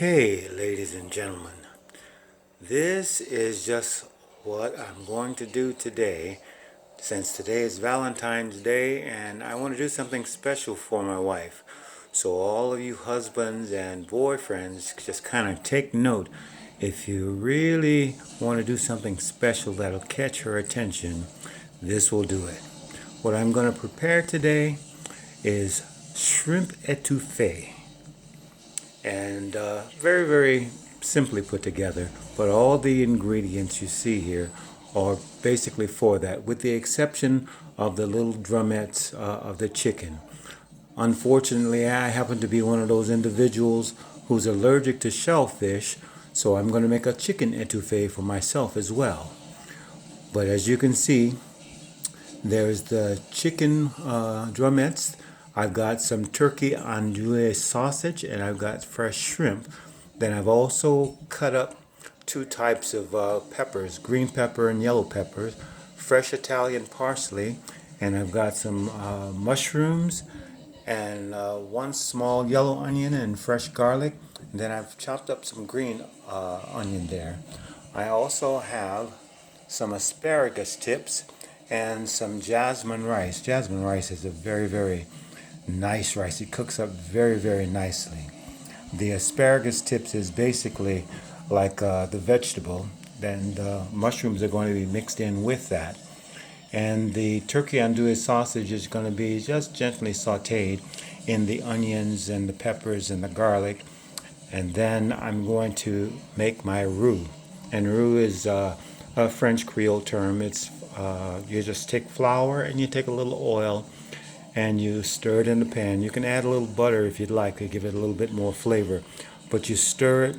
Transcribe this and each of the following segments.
Okay, ladies and gentlemen, this is just what I'm going to do today, since today is Valentine's Day and I want to do something special for my wife. So all of you husbands and boyfriends, just kind of take note. If you really want to do something special that'll catch her attention, this will do it. What I'm going to prepare today is shrimp etouffee, and very, very simply put together, but all the ingredients you see here are basically for that, with the exception of the little drumettes of the chicken. Unfortunately, I happen to be one of those individuals who's allergic to shellfish, so I'm going to make a chicken etouffee for myself as well. But as you can see, there's the chicken drumettes. I've got some turkey andouille sausage, and I've got fresh shrimp. Then I've also cut up two types of peppers, green pepper and yellow peppers, fresh Italian parsley, and I've got some mushrooms and one small yellow onion and fresh garlic. And then I've chopped up some green onion there. I also have some asparagus tips and some jasmine rice. Jasmine rice is a very, very nice rice. It cooks up very, very nicely. The asparagus tips is basically like the vegetable, then the mushrooms are going to be mixed in with that. And the turkey andouille sausage is going to be just gently sauteed in the onions and the peppers and the garlic. And then I'm going to make my roux. And roux is a French Creole term. It's you just take flour and you take a little oil and you stir it in the pan. You can add a little butter if you'd like to give it a little bit more flavor, but you stir it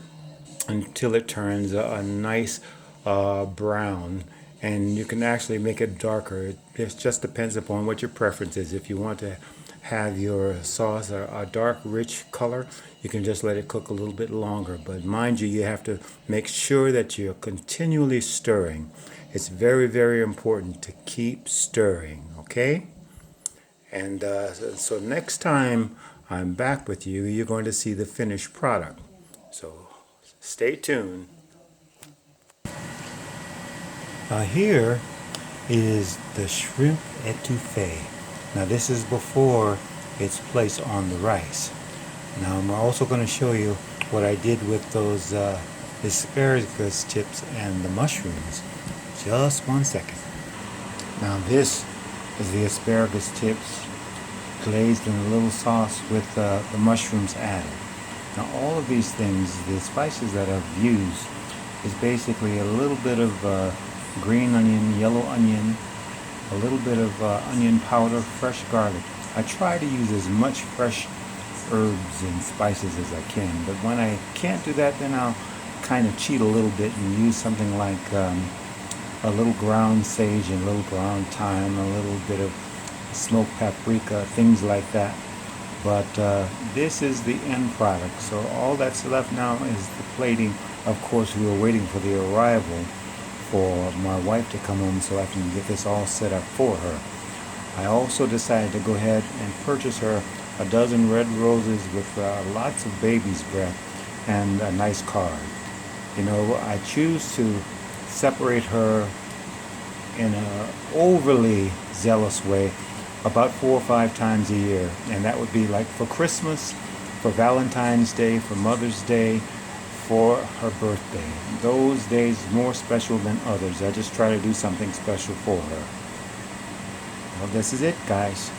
until it turns a nice brown, and you can actually make it darker. It just depends upon what your preference is. If you want to have your sauce a dark, rich color, you can just let it cook a little bit longer. But mind you, you have to make sure that you're continually stirring. It's very, very important to keep stirring, okay? And so next time I'm back with you, you're going to see the finished product. So stay tuned. Here is the shrimp etouffee. Now this is before it's placed on the rice. Now I'm also going to show you what I did with those asparagus tips and the mushrooms. Just one second. Now this is the asparagus tips glazed in a little sauce with the mushrooms added. Now all of these things, the spices that I've used, is basically a little bit of green onion, yellow onion, a little bit of onion powder, fresh garlic. I try to use as much fresh herbs and spices as I can, but when I can't do that, then I'll kind of cheat a little bit and use something like a little ground sage and a little ground thyme, a little bit of smoked paprika, things like that. But this is the end product. So all that's left now is the plating. Of course, we were waiting for the arrival for my wife to come home so I can get this all set up for her. I also decided to go ahead and purchase her a dozen red roses with lots of baby's breath and a nice card. You know, I choose to separate her in an overly zealous way about 4 or 5 times a year, and that would be like for Christmas, for Valentine's Day, for Mother's Day, for her birthday. Those days more special than others. I just try to do something special for her. Well, this is it, guys.